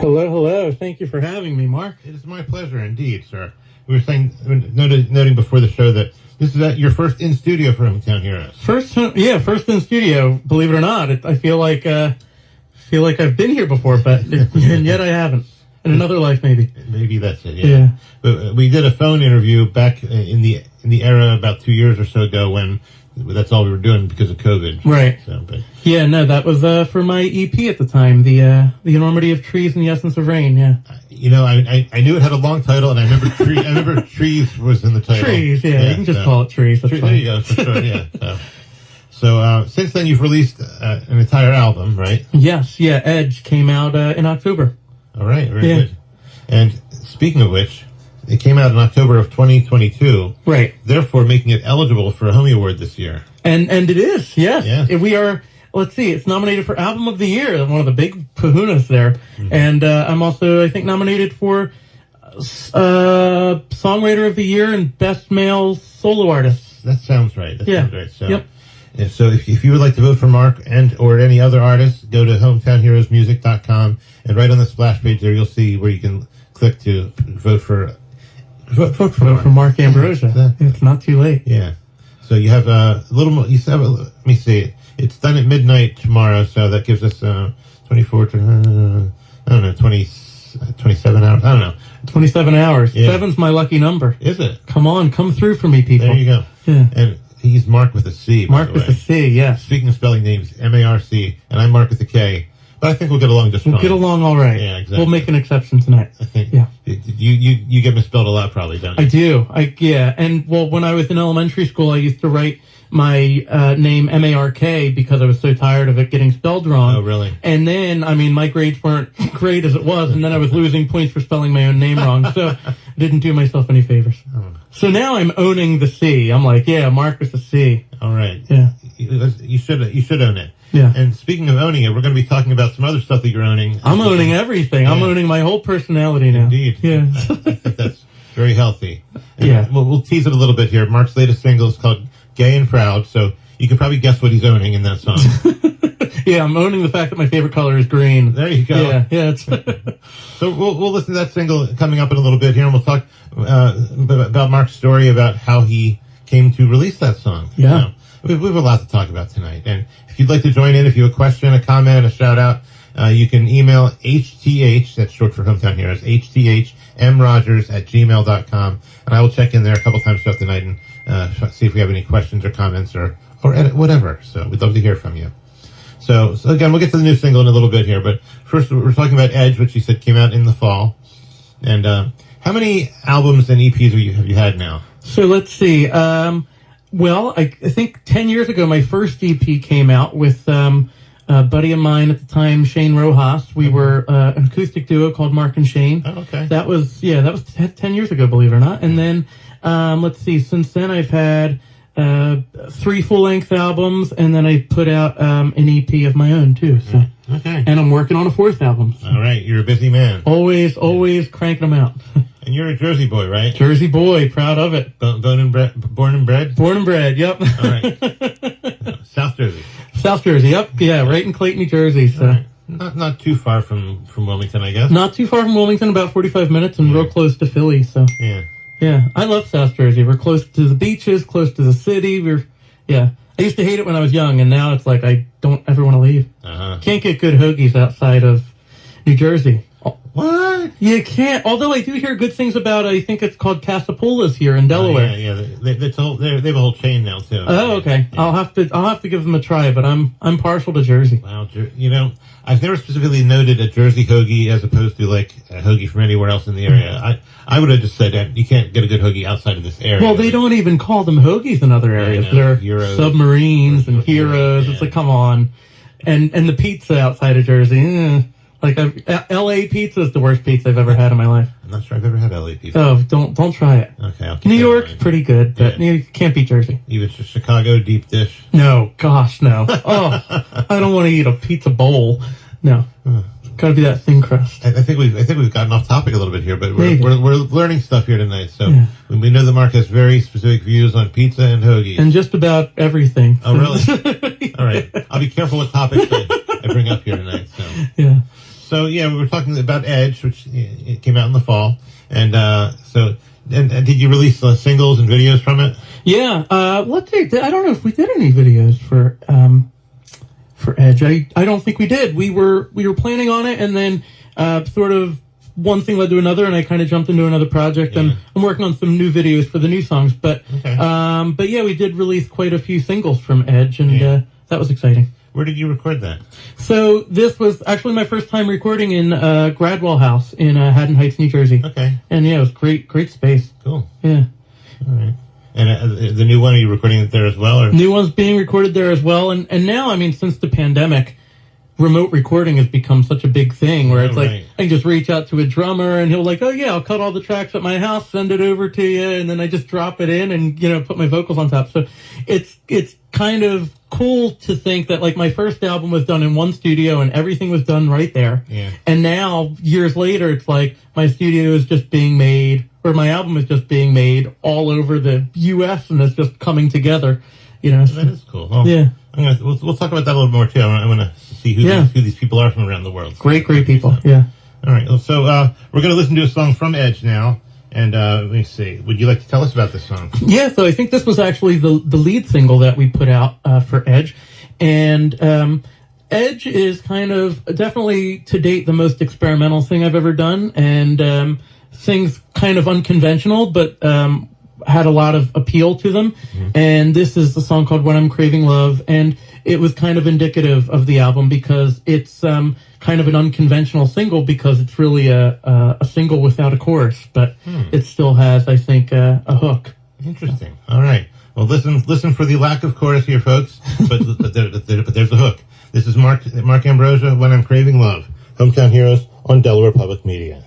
Hello, hello. Thank you for having me, Mark. It is my pleasure indeed, sir. We were noting before the show that this is your first in studio for Hometown Heroes. First in studio. Believe it or not, I feel like I've been here before, but and yet I haven't. In another life, maybe. Maybe that's it. Yeah. But we did a phone interview back in the era about 2 years or so ago when that's all we were doing because of COVID. Right. So, but yeah, no, that was for my EP at the time, the enormity of trees and the essence of rain. Yeah. I knew it had a long title, and I remember trees was in the title. Trees, yeah, you can just call it trees. That's there you go. For sure, yeah. So since then, you've released an entire album, right? Yes, yeah. Edge came out in October. All right, very good. And speaking of which, it came out in October of 2022. Right. Therefore, making it eligible for a Homie Award this year. And it is, yes. Yeah. We are, let's see, it's nominated for Album of the Year, one of the big kahunas there. Mm-hmm. And I'm also, I think, nominated for Songwriter of the Year and Best Male Solo Artist. That sounds right. Sounds right. So, yep. So if you would like to vote for Mark or any other artist, go to hometownheroesmusic.com, and right on the splash page there, you'll see where you can click to vote for Marc Ambrosia. Exactly. It's not too late. Yeah. So you have a little more. Let me see. It's done at midnight tomorrow, so that gives us 24 to I don't know 27 hours. I don't know. 27 hours. Yeah. 7's my lucky number. Is it? Come through for me, people. There you go. Yeah. And he's Mark with a C. Mark with a C. Yes. Speaking of spelling names, M-A-R-C, and I'm Mark with a K. But I think we'll get along just fine. We'll get along all right. Yeah, exactly. We'll make an exception tonight. I think. Yeah. You get misspelled a lot, probably, don't you? I do. Yeah. And well, when I was in elementary school, I used to write my name M-A-R-K because I was so tired of it getting spelled wrong. Oh, really? And then, my grades weren't great as it was, and then I was losing points for spelling my own name wrong, so I didn't do myself any favors. Oh. So now I'm owning the C. I'm like, yeah, Mark with the C. All right. Yeah. You should own it. Yeah. And speaking of owning it, we're going to be talking about some other stuff that you're owning. I'm owning everything. Yeah. I'm owning my whole personality now. Indeed. Yeah. I think that's very healthy. And yeah. We'll tease it a little bit here. Mark's latest single is called Gay and Proud, so you can probably guess what he's owning in that song. Yeah, I'm owning the fact that my favorite color is green. There you go. Yeah. So we'll listen to that single coming up in a little bit here, and we'll talk about Mark's story about how he came to release that song. Yeah. We have a lot to talk about tonight. And if you'd like to join in, if you have a question, a comment, a shout out, you can email HTH, that's short for Hometown Heroes, HTHMRogers@gmail.com. And I will check in there a couple times throughout the night and see if we have any questions or comments or edit, whatever. So we'd love to hear from you. So again, we'll get to the new single in a little bit here. But first, we're talking about Edge, which you said came out in the fall. And how many albums and EPs have you had now? So let's see. Well, I think 10 years ago, my first EP came out with a buddy of mine at the time, Shane Rojas. We were an acoustic duo called Mark and Shane. Oh, okay. That was 10 years ago, believe it or not. And then, let's see, since then I've had 3 full-length albums, and then I put out an EP of my own, too. So. Okay. And I'm working on a 4th album. All right. You're a busy man. Always cranking them out. And you're a Jersey boy, right? Jersey boy, proud of it. Born and bred? Born and bred, yep. All right. South Jersey. South Jersey, yep. Yeah, right in Clayton, New Jersey. So. Right. Not too far from Wilmington, I guess. Not too far from Wilmington, about 45 minutes, and real close to Philly, so. Yeah. Yeah, I love South Jersey. We're close to the beaches, close to the city. I used to hate it when I was young, and now it's like I don't ever want to leave. Uh-huh. Can't get good hoagies outside of New Jersey. What? You can't. Although I do hear good things about, I think it's called Casapola's here in Delaware. Yeah. They have a whole chain now too. Oh, okay. Yeah. I'll have to give them a try, but I'm partial to Jersey. Wow, I've never specifically noted a Jersey hoagie as opposed to like a hoagie from anywhere else in the area. I would have just said that you can't get a good hoagie outside of this area. Well, they don't even call them hoagies in other areas. They're Heroes. Submarines and Heroes. Yeah. It's like, come on. And the pizza outside of Jersey, like L.A. pizza is the worst pizza I've ever had in my life. I'm not sure I've ever had L.A. pizza. Oh, don't try it. Okay, I'll keep New York's pretty good, but you can't beat Jersey. Even Chicago deep dish. No, gosh, no. Oh, I don't want to eat a pizza bowl. No, got to be that thin crust. I think we've gotten off topic a little bit here, but we're learning stuff here tonight. So we know that Mark has very specific views on pizza and hoagies and just about everything. Oh, really? All right, I'll be careful what topics I bring up here tonight. So yeah. So yeah, we were talking about Edge, which it came out in the fall, and did you release singles and videos from it? Yeah, let's see. I don't know if we did any videos for Edge. I don't think we did. We were planning on it, and then sort of one thing led to another, and I kind of jumped into another project, and I'm working on some new videos for the new songs. But yeah, we did release quite a few singles from Edge, and that was exciting. Where did you record that? So this was actually my first time recording in Gradwell House in Haddon Heights, New Jersey. Okay. And yeah, it was great space. Cool. Yeah. All right. And the new one, are you recording it there as well? Or? New one's being recorded there as well. And now, I mean, since the pandemic, remote recording has become such a big thing where it's like, I can just reach out to a drummer and he'll like, oh yeah, I'll cut all the tracks at my house, send it over to you, and then I just drop it in and, put my vocals on top. So it's kind of cool to think that like my first album was done in one studio and everything was done right there. Yeah. And now, years later, it's like my studio is just being made, or my album is just being made all over the U.S. and it's just coming together. That is cool. Well, yeah. We'll talk about that a little more too. I want to see who these people are from around the world. Great people. Yeah. All right. So we're going to listen to a song from Edge now. And let me see. Would you like to tell us about this song? Yeah. So I think this was actually the lead single that we put out for Edge, and Edge is kind of definitely to date the most experimental thing I've ever done, and sings kind of unconventional, but had a lot of appeal to them. Mm-hmm. And this is the song called When I'm Craving Love, and it was kind of indicative of the album because it's kind of an unconventional single because it's really a single without a chorus, but it still has, I think, a hook. Interesting. All right. Well, listen for the lack of chorus here, folks, but there's a hook. This is Marc Ambrosia, When I'm Craving Love, Hometown Heroes on Delaware Public Media.